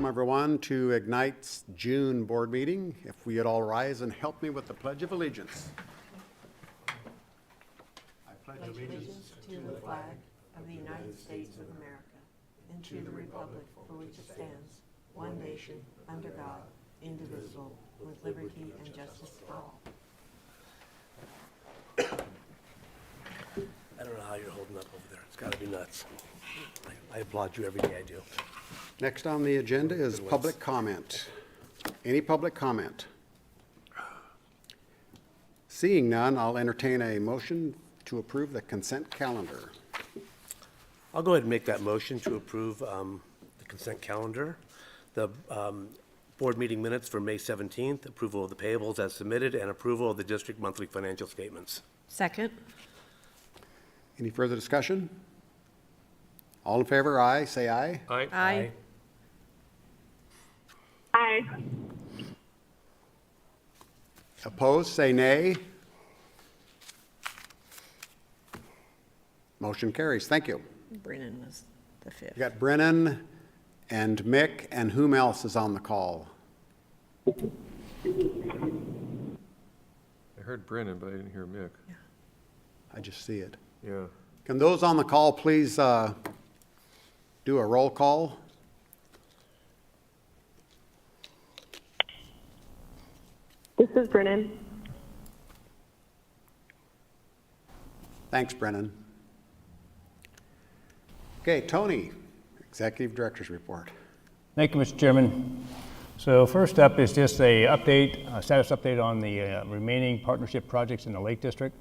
welcome everyone to Ignite's June board meeting. If we would all rise and help me with the Pledge of Allegiance. I pledge allegiance to the flag of the United States of America and to the republic for which it stands, one nation, under God, indivisible, with liberty and justice for all. I don't know how you're holding up over there. It's got to be nuts. I applaud you every day I do. Next on the agenda is public comment. Any public comment? Seeing none, I'll entertain a motion to approve the consent calendar. I'll go ahead and make that motion to approve the consent calendar, the board meeting minutes for May 17th, approval of the payables as submitted, and approval of the district monthly financial statements. Second. Any further discussion? All in favor, aye, say aye. Aye. Aye. Aye. Opposed, say nay. Motion carries. Thank you. Brennan was the fifth. You got Brennan and Mick, and whom else is on the call? I heard Brennan, but I didn't hear Mick. I just see it. Yeah. Can those on the call please do a roll call? This is Brennan. Thanks, Brennan. Okay, Tony, Executive Director's Report. Thank you, Mr. Chairman. So first up is just a status update on the remaining partnership projects in the Lake District.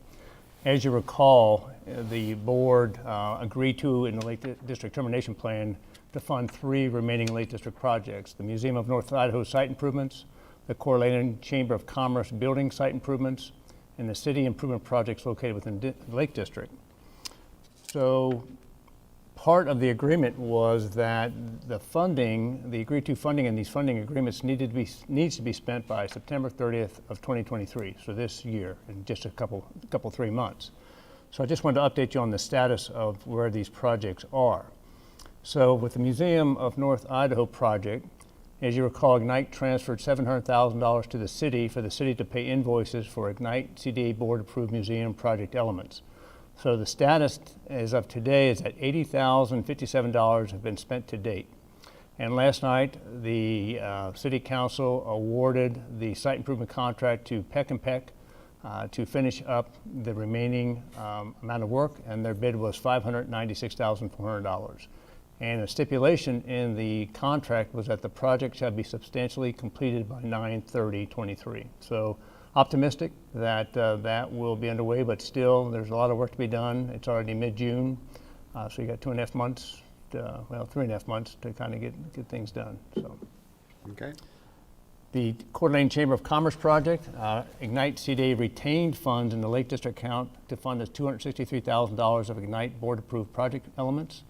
As you recall, the board agreed to, in the Lake District termination plan, to fund 3 remaining Lake District projects: the Museum of North Idaho site improvements, the Coeur d'Alene Chamber of Commerce building site improvements, and the city improvement projects located within the Lake District. So part of the agreement was that the funding, the agreed to funding in these funding agreements needs to be spent by September 30th of 2023, so this year, in just a couple 3 months. So I just wanted to update you on the status of where these projects are. So with the Museum of North Idaho project, as you recall, Ignite transferred $700,000 to the city for the city to pay invoices for Ignite CDA board approved museum project elements. So the status as of today is that $80,057 have been spent to date. And last night, the City Council awarded the site improvement contract to Peck and Peck to finish up the remaining amount of work, and their bid was $596,400. And a stipulation in the contract was that the project shall be substantially completed by 9/30/23. So optimistic that that will be underway, but still there's a lot of work to be done. It's already mid-June, so you got 2.5 months, 3.5 months to kind of get things done. So, Okay. the Coeur d'Alene Chamber of Commerce project, Ignite CDA retained funds in the Lake District account to fund us $263,000 of Ignite board-approved project elements.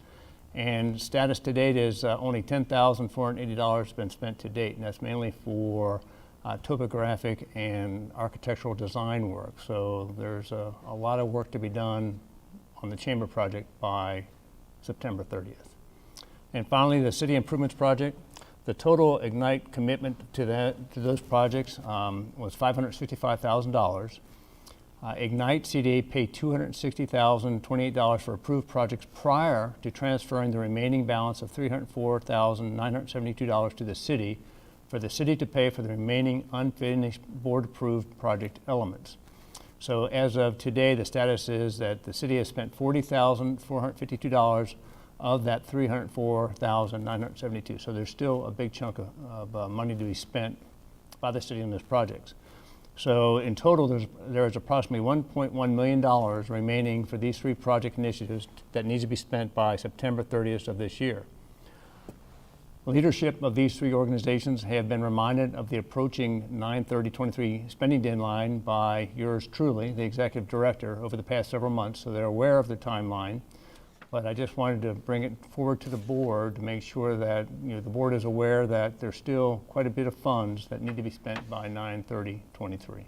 And status to date is only $10,480 been spent to date, and that's mainly for topographic and architectural design work. So there's a lot of work to be done on the chamber project by September 30th. And finally, the city improvements project. The total Ignite commitment to those projects was $565,000. Ignite CDA paid $260,028 for approved projects prior to transferring the remaining balance of $304,972 to the city for the city to pay for the remaining unfinished board-approved project elements. So as of today, the status is that the city has spent $40,452 of that $304,972. So there's still a big chunk of money to be spent by the city on those projects. So in total, there's approximately $1.1 million remaining for these 3 project initiatives that needs to be spent by September 30th of this year. Leadership of these 3 organizations have been reminded of the approaching 9/30/23 spending deadline by yours truly, the executive director, over the past several months, so they're aware of the timeline. But I just wanted to bring it forward to the board to make sure that the board is aware that there's still quite a bit of funds that need to be spent by 9/30/23.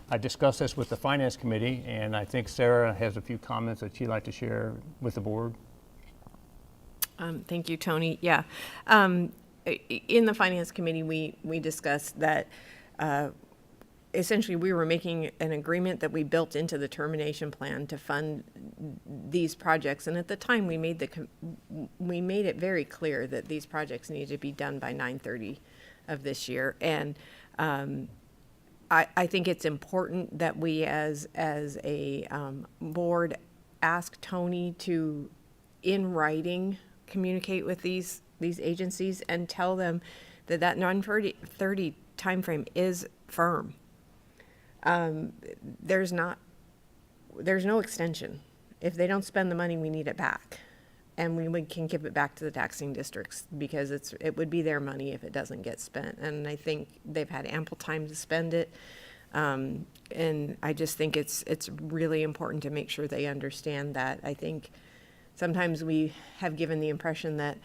I discussed this with the Finance Committee, and I think Sarah has a few comments that she'd like to share with the board. Thank you, Tony. Yeah. in the Finance Committee, we discussed that essentially we were making an agreement that we built into the termination plan to fund these projects. And at the time, we made it very clear that these projects needed to be done by 9/30 of this year. And I think it's important that we as a board ask Tony to, in writing, communicate with these agencies and tell them that 9/30 timeframe is firm. There's no extension. If they don't spend the money, we need it back. And we can give it back to the taxing districts because it would be their money if it doesn't get spent. And I think they've had ample time to spend it. And I just think it's really important to make sure they understand that. I think sometimes we have given the impression that,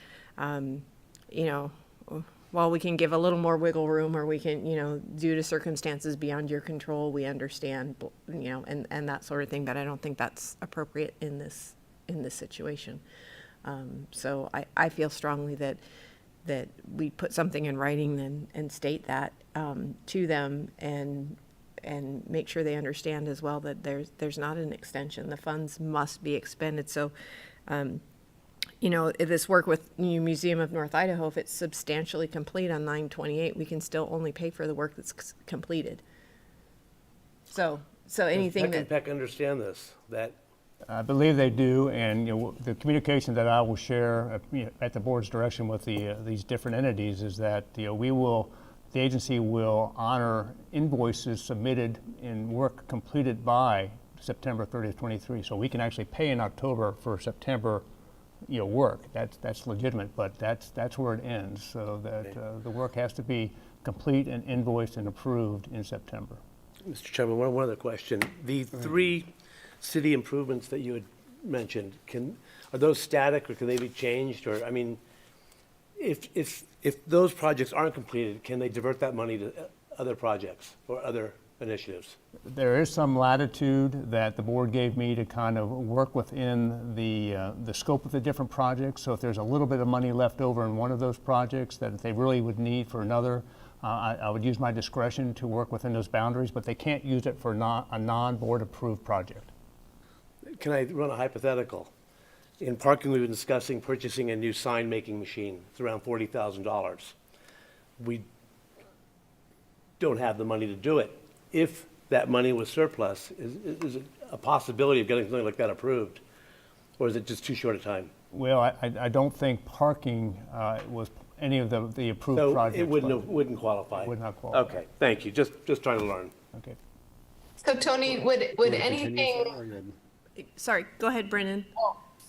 while we can give a little more wiggle room or we can, due to circumstances beyond your control, we understand, and that sort of thing. But I don't think that's appropriate in this situation. So I feel strongly that we put something in writing and state that to them and make sure they understand as well that there's not an extension. The funds must be expended. So, if this work with the Museum of North Idaho, if it's substantially complete on 9/28, we can still only pay for the work that's completed. So anything Does Peck understand this, that I believe they do, and the communication that I will share at the board's direction with these different entities is that the agency will honor invoices submitted and work completed by September 30th, 23. So we can actually pay in October for September work. That's legitimate, but that's where it ends. So that the work has to be complete and invoiced and approved in September. Mr. Chairman, one other question. The three city improvements that you had mentioned, are those static or can they be changed? Or, I mean, if those projects aren't completed, can they divert that money to other projects or other initiatives? There is some latitude that the board gave me to kind of work within the scope of the different projects. So if there's a little bit of money left over in one of those projects that they really would need for another, I would use my discretion to work within those boundaries, but they can't use it for a non-board approved project. Can I run a hypothetical? In parking, we've been discussing purchasing a new sign-making machine. It's around $40,000. We don't have the money to do it. If that money was surplus, is it a possibility of getting something like that approved? Or is it just too short a time? Well, I don't think parking was any of the approved So projects. it wouldn't qualify? Would not qualify. Okay, thank you. Just trying to learn. Okay. So Tony, would anything, Sorry, go ahead, Brennan.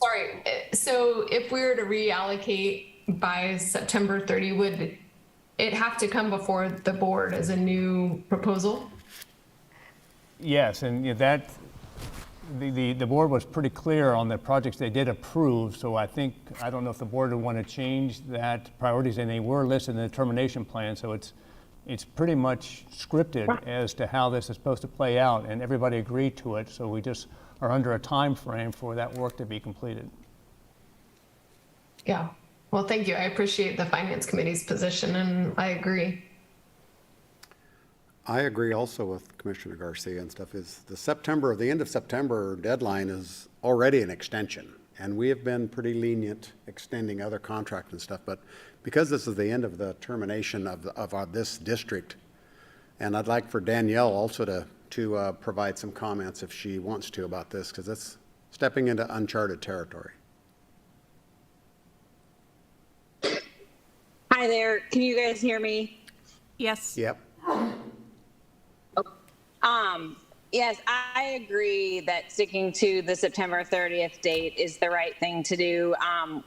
sorry, so if we were to reallocate by September 30, would it have to come before the board as a new proposal? Yes, and the board was pretty clear on the projects they did approve, so I don't know if the board would want to change that priorities, and they were listed in the termination plan, so it's pretty much scripted as to how this is supposed to play out, and everybody agreed to it, so we just are under a time frame for that work to be completed. Yeah, well, thank you. I appreciate the Finance Committee's position, and I agree. I agree also with Commissioner Garcia and stuff, is the end of September deadline is already an extension. And we have been pretty lenient extending other contracts and stuff, but because this is the end of the termination of this district, and I'd like for Danielle also to provide some comments if she wants to about this, because it's stepping into uncharted territory. Hi there. Can you guys hear me? Yes. Yep. Yes, I agree that sticking to the September 30th date is the right thing to do.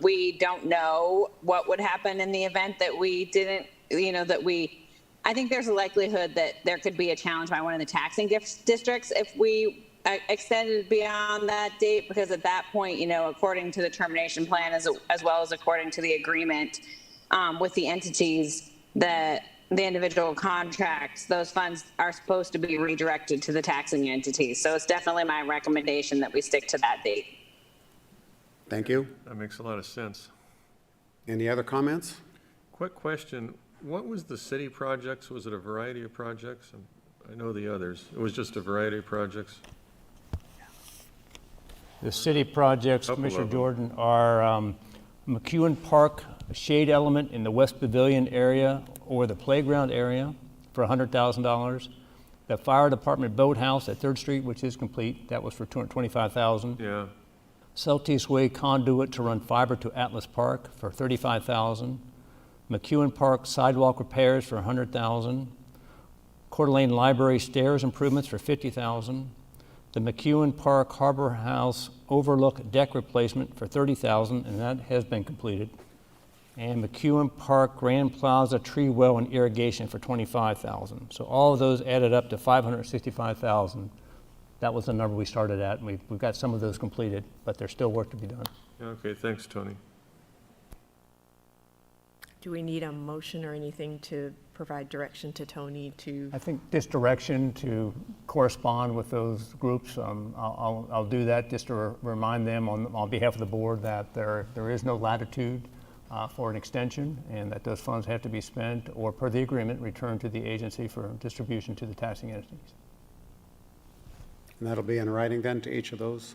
We don't know what would happen in the event that we didn't, I think there's a likelihood that there could be a challenge by one of the taxing districts if we extended beyond that date, because at that point, according to the termination plan, as well as according to the agreement with the entities that the individual contracts, those funds are supposed to be redirected to the taxing entities. So it's definitely my recommendation that we stick to that date. Thank you. That makes a lot of sense. Any other comments? Quick question, what was the city projects? Was it a variety of projects? I know the others. It was just a variety of projects? The city projects, Couple Commissioner of them. Jordan, are McEwen Park shade element in the West Pavilion area or the playground area for $100,000. The fire department boathouse at 3rd Street, which is complete, that was for $225,000. Yeah, Celtice Way conduit to run fiber to Atlas Park for $35,000. McEwen Park sidewalk repairs for $100,000. Coeur d'Alene Library stairs improvements for $50,000. The McEwen Park Harbor House overlook deck replacement for $30,000, and that has been completed. And McEwen Park Grand Plaza tree well and irrigation for $25,000. So all of those added up to $565,000. That was the number we started at, and we've got some of those completed, but there's still work to be done. yeah, okay, thanks, Tony. Do we need a motion or anything to provide direction to Tony to? I think this direction to correspond with those groups, I'll do that just to remind them on behalf of the board that there is no latitude for an extension, and that those funds have to be spent or, per the agreement, returned to the agency for distribution to the taxing entities. And that'll be in writing then to each of those,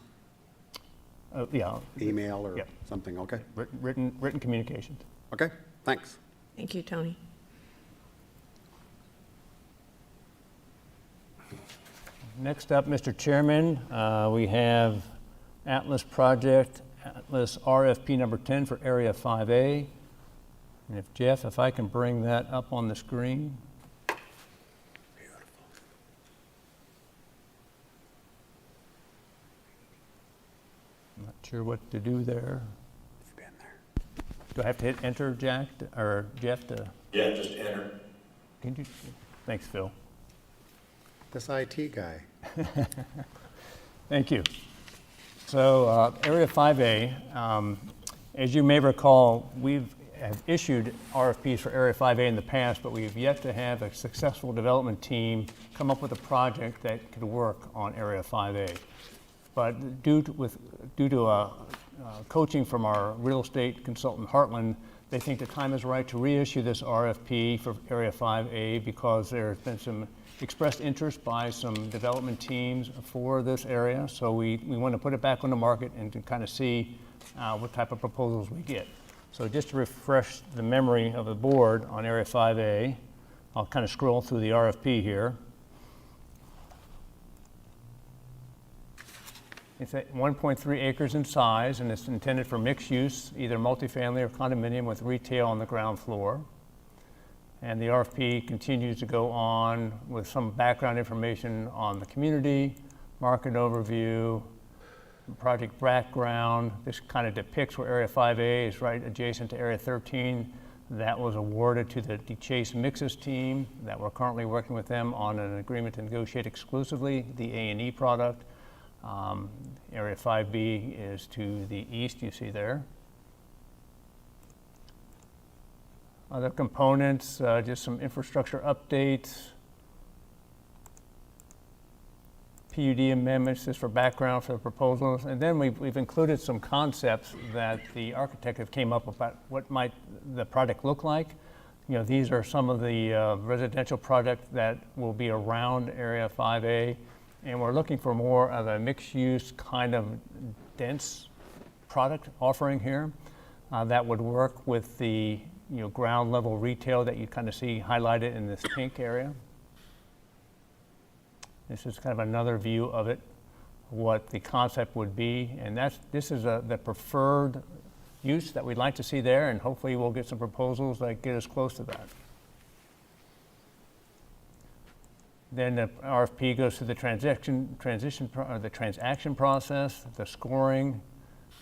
Yeah, email or Yeah. something, okay? written communications. Okay, thanks. Thank you, Tony. Next up, Mr. Chairman, we have Atlas Project, Atlas RFP number 10 for Area 5A. And if Jeff, if I can bring that up on the screen. I'm not sure what to do there. You've been there. Do I have to hit enter, Jack, or Jeff to? Yeah, just enter. Can you? Thanks, Phil. This IT guy. Thank you. So Area 5A, as you may recall, have issued RFPs for Area 5A in the past, but we've yet to have a successful development team come up with a project that could work on Area 5A. But due to coaching from our real estate consultant Heartland, they think the time is right to reissue this RFP for Area 5A because there's been some expressed interest by some development teams for this area. So we want to put it back on the market and to kind of see what type of proposals we get. So just to refresh the memory of the board on Area 5A, I'll kind of scroll through the RFP here. It's at 1.3 acres in size, and it's intended for mixed use, either multifamily or condominium with retail on the ground floor. And the RFP continues to go on with some background information on the community, market overview, project background. This kind of depicts where Area 5A is right adjacent to Area 13. That was awarded to the DeChase Mixes team that we're currently working with them on an agreement to negotiate exclusively the A&E product. Area 5B is to the east, you see there. Other components, just some infrastructure updates. PUD amendments, just for background for the proposals. And then we've included some concepts that the architect have came up about what might the project look like. You know, these are some of the residential projects that will be around Area 5A. And we're looking for more of a mixed-use kind of dense product offering here that would work with the ground level retail that you kind of see highlighted in this pink area. This is kind of another view of it, what the concept would be, and this is the preferred use that we'd like to see there, and hopefully we'll get some proposals that get us close to that. Then the RFP goes through the transaction process. The scoring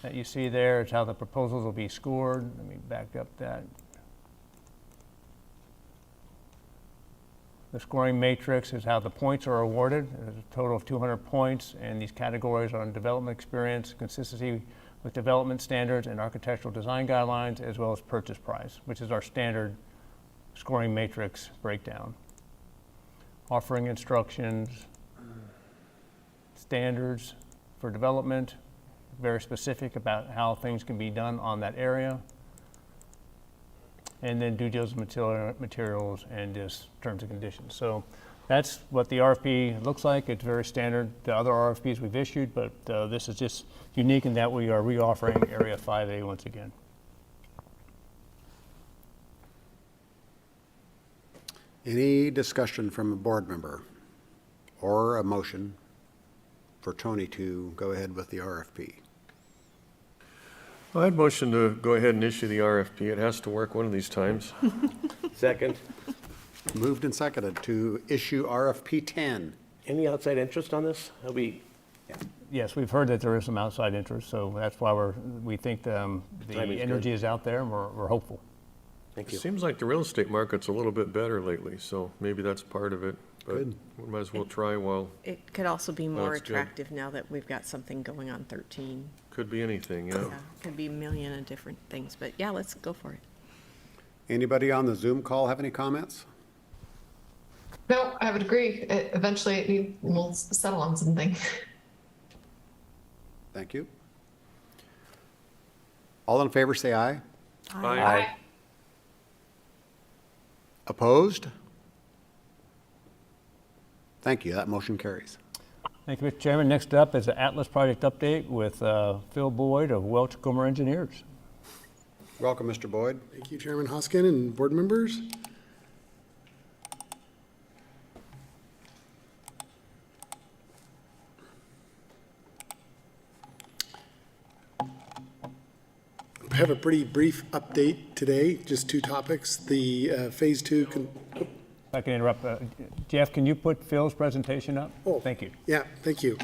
that you see there is how the proposals will be scored. Let me back up that. The scoring matrix is how the points are awarded. There's a total of 200 points, and these categories are on development experience, consistency with development standards and architectural design guidelines, as well as purchase price, which is our standard scoring matrix breakdown. Offering instructions, standards for development, very specific about how things can be done on that area. and then due diligence materials and just terms and conditions. So that's what the RFP looks like. It's very standard to other RFPs we've issued, but this is just unique in that we are reoffering Area 5A once again. Any discussion from a board member or a motion for Tony to go ahead with the RFP? I'd motion to go ahead and issue the RFP. It has to work one of these times. Second. Moved and seconded to issue RFP 10. Any outside interest on this? Yes, we've heard that there is some outside interest, so that's why we think the Timing's energy good. is out there, and we're hopeful. Thank It you. seems like the real estate market's a little bit better lately, so maybe that's part of it. But Good. we might as well try while, It could also be more that's good. attractive now that we've got something going on 13. could be anything, yeah. Yeah, could be a million and different things, but yeah, let's go for it. Anybody on the Zoom call have any comments? No, I would agree. Eventually, we'll settle on something. Thank you. All in favor, say aye. Aye. Opposed? Thank you. That motion carries. Thank you, Mr. Chairman. Next up is the Atlas project update with Phil Boyd of Welch Comer Engineers. Welcome, Mr. Boyd. Thank you, Chairman Hoskin and board members. I have a pretty brief update today, just two topics. The Phase 2, If I can interrupt, Jeff, can you put Phil's presentation up? Oh. Thank you. yeah, thank you.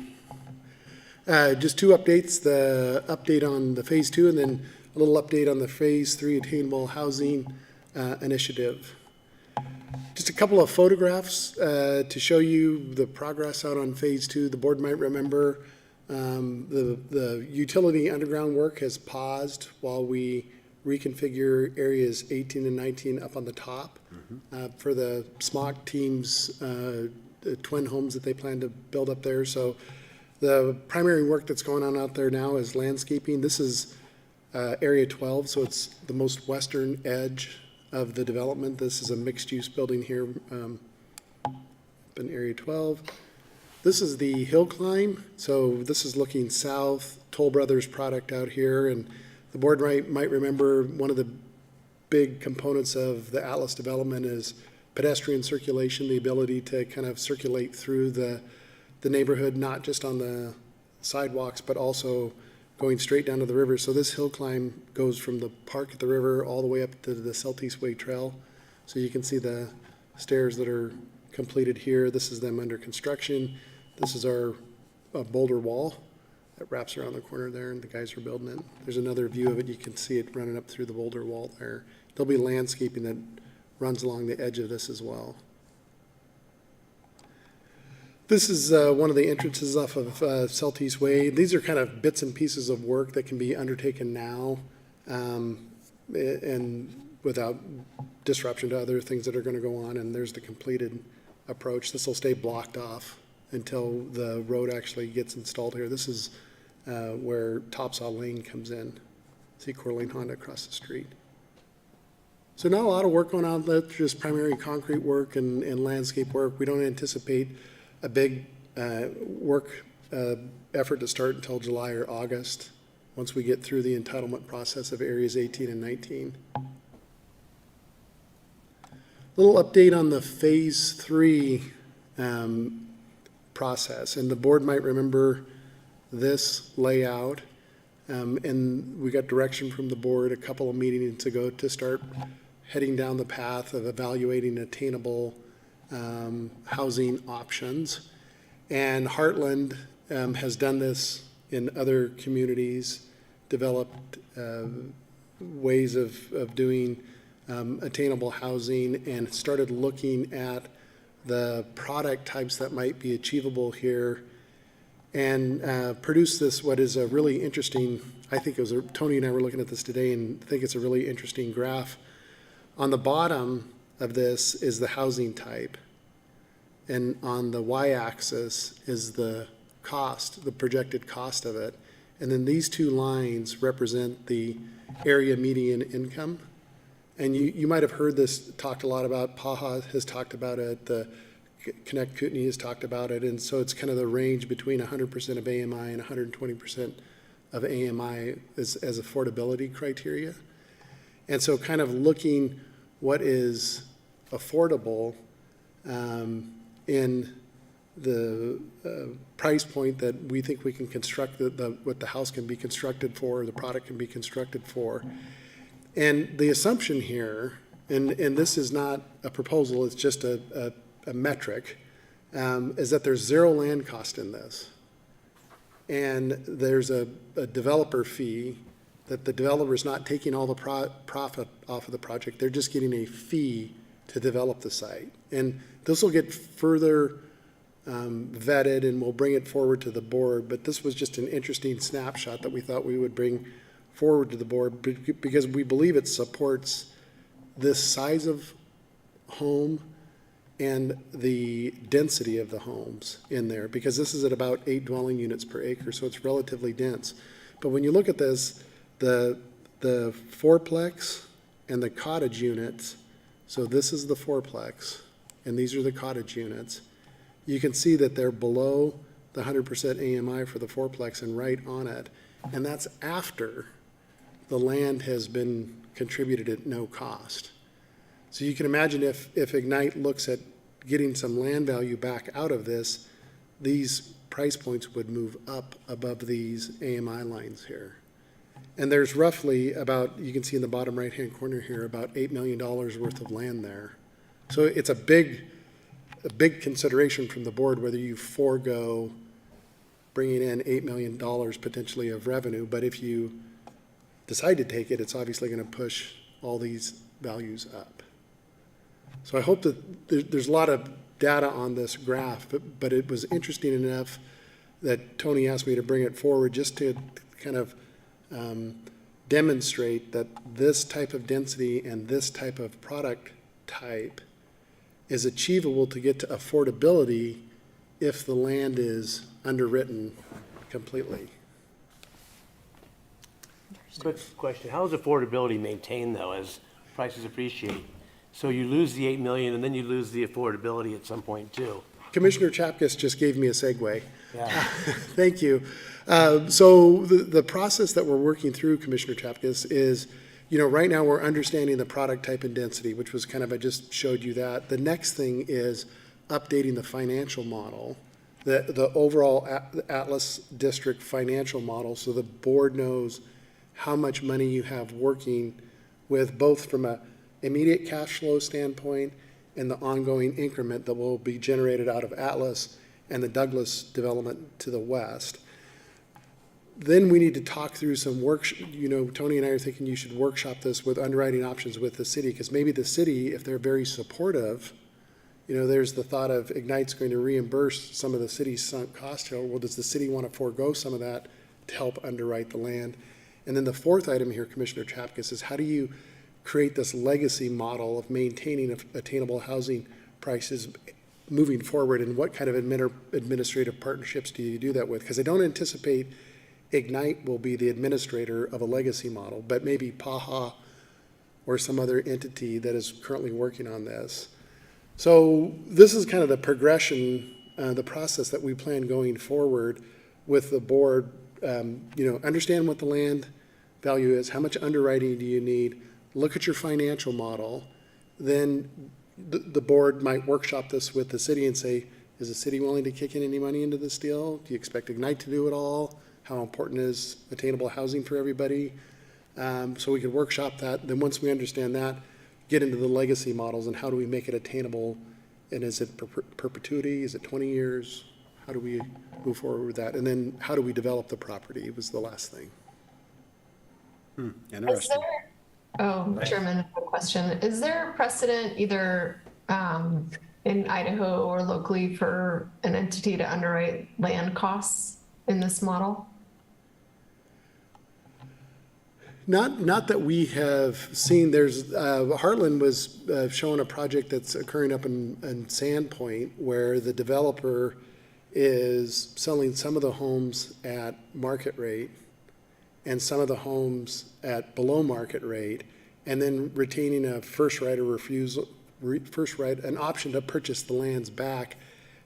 Just two updates, the update on the Phase 2 and then a little update on the Phase 3 Attainable Housing Initiative. Just a couple of photographs to show you the progress out on Phase 2. The board might remember the utility underground work has paused while we reconfigure areas 18 and 19 up on the top for the SMOC team's twin homes that they plan to build up there. So the primary work that's going on out there now is landscaping. This is Area 12, so it's the most western edge of the development. This is a mixed-use building here up in Area 12. This is the hill climb, so this is looking south, Toll Brothers product out here, and the board might remember one of the big components of the Atlas development is pedestrian circulation, the ability to kind of circulate through the neighborhood, not just on the sidewalks, but also going straight down to the river. So this hill climb goes from the park at the river all the way up to the Southeast Way Trail. So you can see the stairs that are completed here. This is them under construction. This is our boulder wall that wraps around the corner there, and the guys are building it. There's another view of it. You can see it running up through the boulder wall there. There'll be landscaping that runs along the edge of this as well. This is one of the entrances off of Southeast Way. These are kind of bits and pieces of work that can be undertaken now and without disruption to other things that are going to go on. And there's the completed approach. This will stay blocked off until the road actually gets installed here. This is where Topsaw Lane comes in. See Coeur d'Alene Honda across the street. So not a lot of work going on. That's just primary concrete work and landscape work. We don't anticipate a big work effort to start until July or August, once we get through the entitlement process of areas 18 and 19. Little update on the Phase 3 process, and the board might remember this layout, and we got direction from the board a couple of meetings ago to start heading down the path of evaluating attainable housing options. And Heartland has done this in other communities, developed ways of doing attainable housing, and started looking at the product types that might be achievable here, and produced this, what is a really interesting, I think it was, Tony and I were looking at this today and think it's a really interesting graph. On the bottom of this is the housing type, and on the y-axis is the cost, the projected cost of it. And then these two lines represent the area median income. And you might have heard this talked a lot about, PAHA has talked about it, the Connect Kootenai has talked about it, and so it's kind of the range between 100% of AMI and 120% of AMI as affordability criteria. And so kind of looking what is affordable in the price point that we think we can construct what the house can be constructed for, or the product can be constructed for. And the assumption here, and this is not a proposal, it's just a metric, is that there's zero land cost in this. And there's a developer fee that the developer is not taking all the profit off of the project. They're just getting a fee to develop the site. And this will get further vetted, and we'll bring it forward to the board. But this was just an interesting snapshot that we thought we would bring forward to the board because we believe it supports this size of home and the density of the homes in there, because this is at about 8 dwelling units per acre, so it's relatively dense. But when you look at this, the fourplex and the cottage units, so this is the fourplex, and these are the cottage units, you can see that they're below the 100% AMI for the fourplex and right on it. And that's after the land has been contributed at no cost. So you can imagine if Ignite looks at getting some land value back out of this, these price points would move up above these AMI lines here. And there's roughly about, you can see in the bottom right-hand corner here, about $8 million worth of land there. So it's a big consideration from the board whether you forego bringing in $8 million potentially of revenue, but if you decide to take it, it's obviously going to push all these values up. So I hope that there's a lot of data on this graph, but it was interesting enough that Tony asked me to bring it forward just to kind of demonstrate that this type of density and this type of product type is achievable to get to affordability if the land is underwritten completely. Quick question, how is affordability maintained though as prices appreciate? So you lose the 8 million and then you lose the affordability at some point too. Commissioner Chapkus just gave me a segue. Yeah. Thank you. So the process that we're working through, Commissioner Chapkus, is, right now we're understanding the product type and density, which was kind of, I just showed you that. The next thing is updating the financial model, the overall Atlas District financial model, so the board knows how much money you have working with, both from a immediate cash flow standpoint and the ongoing increment that will be generated out of Atlas and the Douglas development to the west. Then we need to talk through some work, Tony and I are thinking you should workshop this with underwriting options with the city, because maybe the city, if they're very supportive, there's the thought of Ignite's going to reimburse some of the city's sunk cost here. Well, does the city want to forego some of that to help underwrite the land? And then the fourth item here, Commissioner Chapkus, is how do you create this legacy model of maintaining attainable housing prices moving forward, and what kind of administrative partnerships do you do that with? Because I don't anticipate Ignite will be the administrator of a legacy model, but maybe PAHA or some other entity that is currently working on this. So this is kind of the progression, the process that we plan going forward with the board. Understand what the land value is, how much underwriting do you need, look at your financial model, then the board might workshop this with the city and say, is the city willing to kick in any money into this deal? Do you expect Ignite to do it all? How important is attainable housing for everybody? So we could workshop that. Then once we understand that, get into the legacy models and how do we make it attainable? And is it perpetuity? Is it 20 years? How do we move forward with that? And then how do we develop the property was the last thing. Interesting. Chairman, I have a question. Is there precedent either in Idaho or locally for an entity to underwrite land costs in this model? Not that we have seen. There's Heartland was showing a project that's occurring up in Sandpoint where the developer is selling some of the homes at market rate and some of the homes at below market rate, and then retaining a first right of refusal, an option to purchase the lands back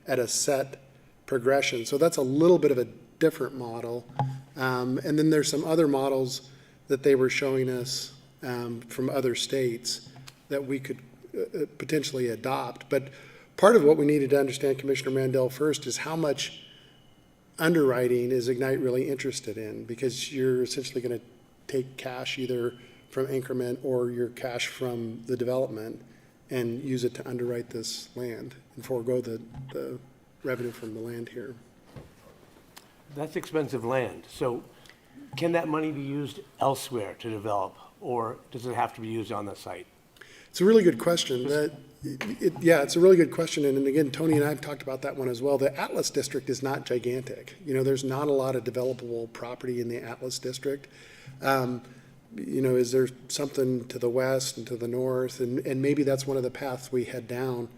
at a set progression. So that's a little bit of a different model. And then there's some other models that they were showing us from other states that we could potentially adopt. But part of what we needed to understand, Commissioner Mandel, first is how much underwriting is Ignite really interested in, because you're essentially going to take cash either from increment or your cash from the development and use it to underwrite this land and forego the revenue from the land here. That's expensive land. So can that money be used elsewhere to develop, or does it have to be used on the site? It's a really good question. Yeah, it's a really good question. And again, Tony and I have talked about that one as well. The Atlas District is not gigantic. There's not a lot of developable property in the Atlas District. Is there something to the west and to the north? And maybe that's one of the paths we head down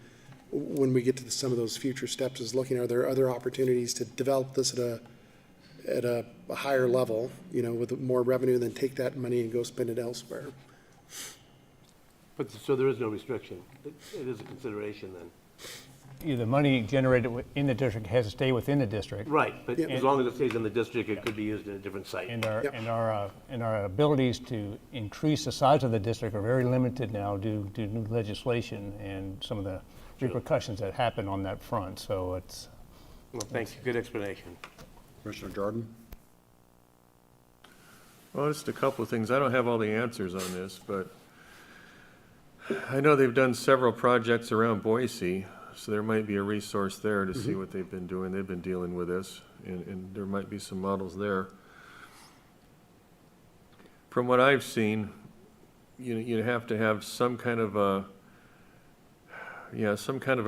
when we get to some of those future steps, is looking, are there other opportunities to develop this at a higher level, with more revenue, than take that money and go spend it elsewhere. But, so there is no restriction. It is a consideration then. The money generated in the district has to stay within the district. Right, but as long as it stays in the district, it could be used in a different site. And our abilities to increase the size of the district are very limited now due to new legislation and some of the repercussions that happen on that front. So it's. Well, thank you. Good explanation. Commissioner Jordan? Well, just a couple of things. I don't have all the answers on this, but I know they've done several projects around Boise, so there might be a resource there to see what they've been doing. They've been dealing with this, and there might be some models there. From what I've seen, you have to have some kind of a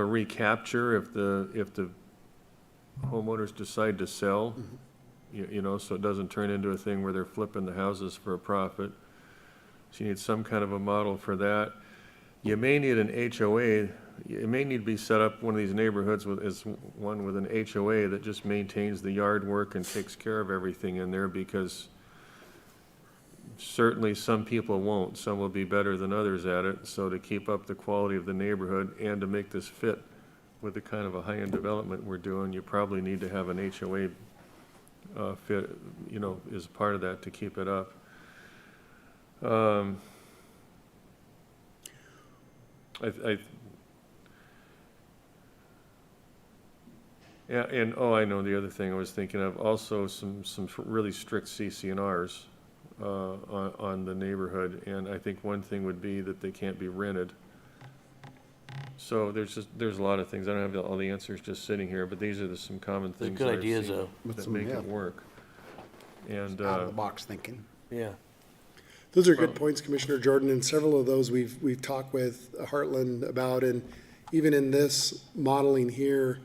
recapture if the homeowners decide to sell, so it doesn't turn into a thing where they're flipping the houses for a profit. So you need some kind of a model for that. You may need an HOA. It may need to be set up, one of these neighborhoods with an HOA that just maintains the yard work and takes care of everything in there, because certainly some people won't. Some will be better than others at it. So to keep up the quality of the neighborhood and to make this fit with the kind of a high-end development we're doing, you probably need to have an HOA fit, as part of that to keep it up. I know the other thing I was thinking of, also some really strict CC&Rs on the neighborhood, and I think one thing would be that they can't be rented. So there's a lot of things. I don't have all the answers just sitting here, but these are some common things good that I've ideas, seen though. that make it work. And Out of the box thinking. Yeah. Those are good points, Commissioner Jordan, and several of those we've talked with Heartland about, and even in this modeling here,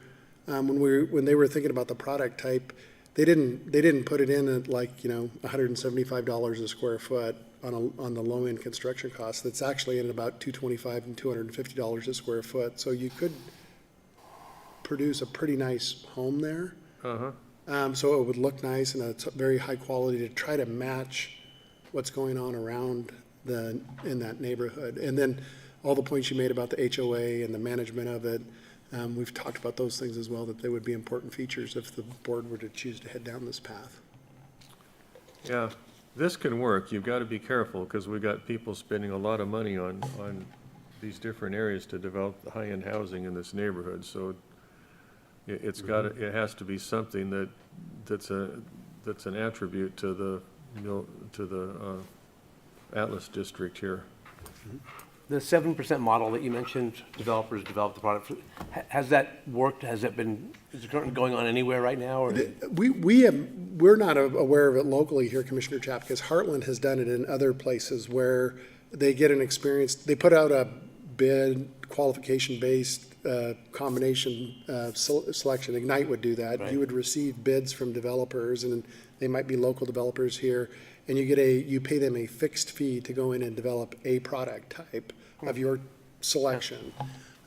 when they were thinking about the product type, they didn't put it in at $175 a square foot on the low end construction cost. That's actually in about $225 and $250 a square foot. So you could produce a pretty nice home there. So it would look nice, and it's very high quality to try to match what's going on around in that neighborhood. And then all the points you made about the HOA and the management of it, we've talked about those things as well, that they would be important features if the board were to choose to head down this path. yeah, this can work. You've got to be careful, because we got people spending a lot of money on these different areas to develop the high-end housing in this neighborhood. So it has to be something that's an attribute to the Atlas District here. The 7% model that you mentioned, developers develop the product, has that worked? Is it currently going on anywhere right now? Or We're not aware of it locally here, Commissioner Chap, because Heartland has done it in other places where they get an experience. They put out a bid, qualification-based combination selection. Ignite would do that. Right. You would receive bids from developers, and they might be local developers here, and you pay them a fixed fee to go in and develop a product type of your selection.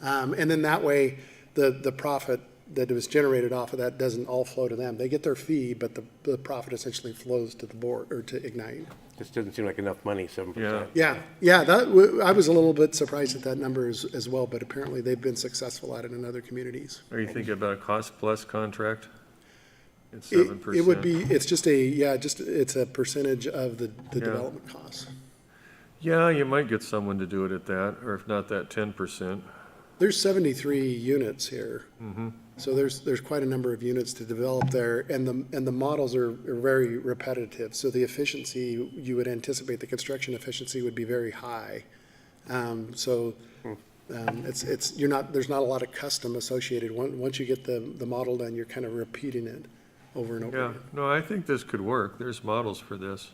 And then that way, the profit that was generated off of that doesn't all flow to them. They get their fee, but the profit essentially flows to the board or to Ignite. This doesn't seem like enough money, 7%. Yeah, I was a little bit surprised at that number as well, but apparently they've been successful at it in other communities. Are you thinking about a cost-plus contract? It's It 7%. would be, it's just it's a percentage of the development costs. Yeah, you might get someone to do it at that, or if not that, 10%. There's 73 units here. Mm-hmm. So there's quite a number of units to develop there, and the models are very repetitive. So the efficiency, you would anticipate the construction efficiency would be very high. There's not a lot of custom associated. Once you get the model done, you're kind of repeating it over and over Yeah, again. no, I think this could work. There's models for this.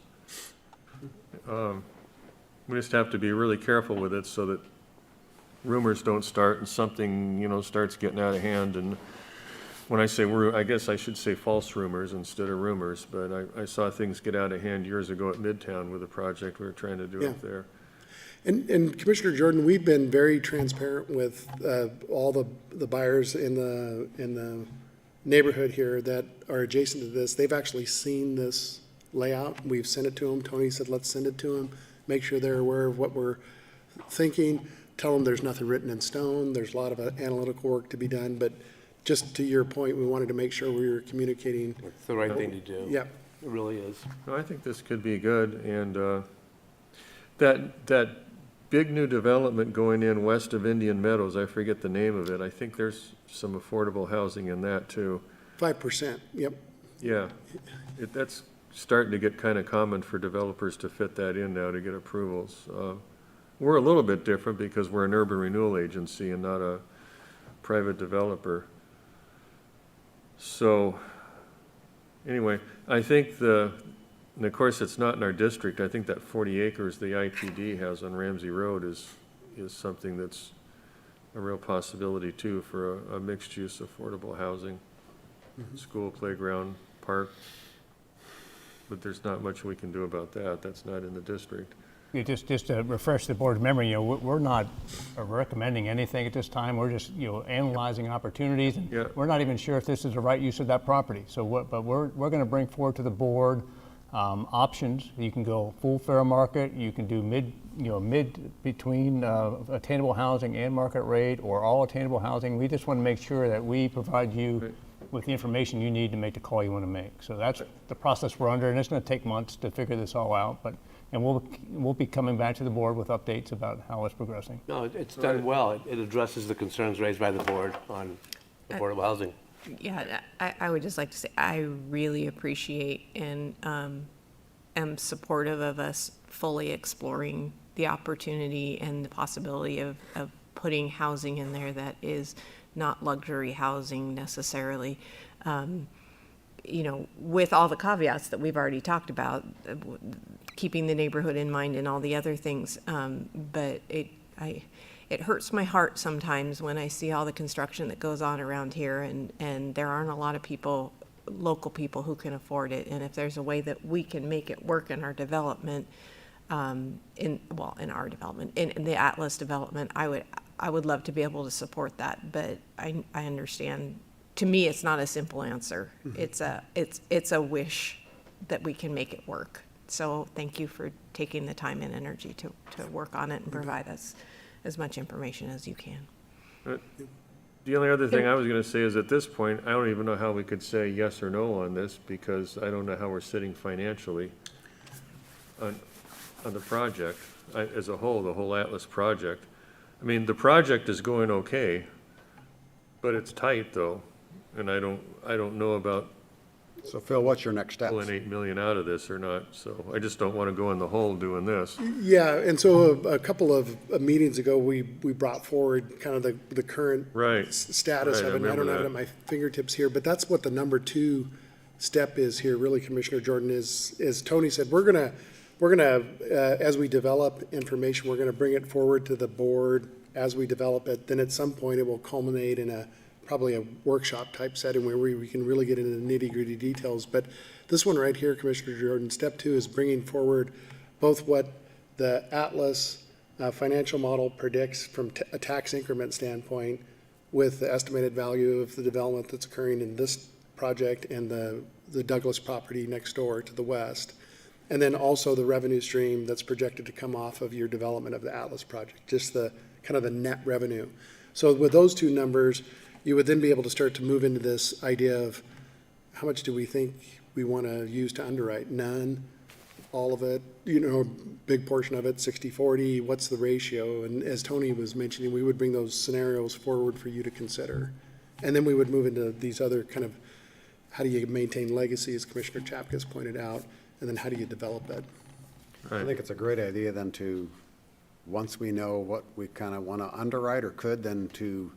We just have to be really careful with it so that rumors don't start and something, starts getting out of hand. And when I say I guess I should say false rumors instead of rumors, but I saw things get out of hand years ago at Midtown with a project we were trying to do Yeah. up there. And Commissioner Jordan, we've been very transparent with all the buyers in the neighborhood here that are adjacent to this. They've actually seen this layout. We've sent it to them. Tony said, let's send it to them, make sure they're aware of what we're thinking, tell them there's nothing written in stone. There's a lot of analytical work to be done, but just to your point, we wanted to make sure we were communicating. It's the right thing to do. Yeah. It really is. No, I think this could be good, and that big new development going in west of Indian Meadows, I forget the name of it, I think there's some affordable housing in that too. 5%, yep. Yeah, that's starting to get kind of common for developers to fit that in now to get approvals. We're a little bit different because we're an urban renewal agency and not a private developer. So, anyway, I think and of course, it's not in our district. I think that 40 acres the ITD has on Ramsey Road is something that's a real possibility too for a mixed-use affordable housing, school, playground, park. But there's not much we can do about that. That's not in the district. Just to refresh the board's memory, we're not recommending anything at this time. We're just, analyzing opportunities. And Yeah. we're not even sure if this is the right use of that property. So, but we're going to bring forward to the board options. You can go full fair market. You can do mid between attainable housing and market rate, or all attainable housing. We just want to make sure that we provide you with the information you need to make the call you want to make. So that's the process we're under, and it's going to take months to figure this all out. And we'll be coming back to the board with updates about how it's progressing. No, it's done well. It addresses the concerns raised by the board on affordable housing. Yeah, I would just like to say, I really appreciate and am supportive of us fully exploring the opportunity and the possibility of putting housing in there that is not luxury housing necessarily. With all the caveats that we've already talked about, keeping the neighborhood in mind and all the other things. But it hurts my heart sometimes when I see all the construction that goes on around here, and there aren't a lot of people, local people, who can afford it. And if there's a way that we can make it work in our development, in the Atlas development, I would love to be able to support that. But I understand. To me, it's not a simple answer. It's a wish that we can make it work. So thank you for taking the time and energy to work on it and provide us as much information as you can. The only other thing I was going to say is at this point, I don't even know how we could say yes or no on this because I don't know how we're sitting financially on the project as a whole, the whole Atlas project. I mean, the project is going okay, but it's tight though. And I don't know about So Phil, what's your next steps? pulling 8 million out of this or not. So I just don't want to go in the hole doing this. Yeah, and so a couple of meetings ago, we brought forward kind of the current Right. status Right, of I it. And I don't remember have it that. at my fingertips here, but that's what the number 2 step is here, really, Commissioner Jordan, is Tony said, we're gonna, as we develop information, we're gonna bring it forward to the board as we develop it. Then at some point, it will culminate in probably a workshop type setting where we can really get into the nitty-gritty details. But this one right here, Commissioner Jordan, step 2 is bringing forward both what the Atlas financial model predicts from a tax increment standpoint with the estimated value of the development that's occurring in this project and the Douglas property next door to the west. And then also the revenue stream that's projected to come off of your development of the Atlas project, just the kind of the net revenue. So with those two numbers, you would then be able to start to move into this idea of how much do we think we want to use to underwrite? None, all of it, big portion of it, 60/40, what's the ratio? And as Tony was mentioning, we would bring those scenarios forward for you to consider. And then we would move into these other kind of, how do you maintain legacy, as Commissioner Chapkus pointed out, and then how do you develop it? I think it's a great idea then to, once we know what we kind of want to underwrite or could, then to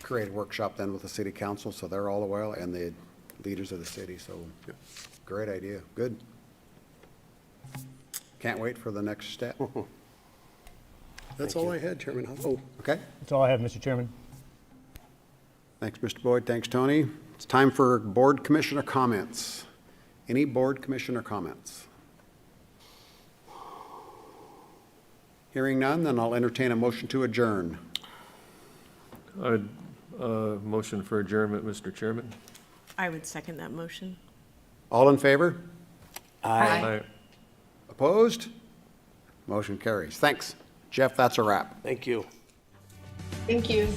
create a workshop then with the city council, so they're all aware, and the leaders of the city, so, great idea, good. Can't wait for the next step. That's all I had, Chairman. Oh, Okay, That's all I have, Mr. Chairman. thanks, Mr. Boyd, thanks, Tony. It's time for board commissioner comments. Any board commissioner comments? Hearing none, then I'll entertain a motion to adjourn. I'd, motion for adjournment, Mr. Chairman. I would second that motion. All in favor? Aye. Opposed? Motion carries. Thanks. Jeff, that's a wrap. Thank you. Thank you.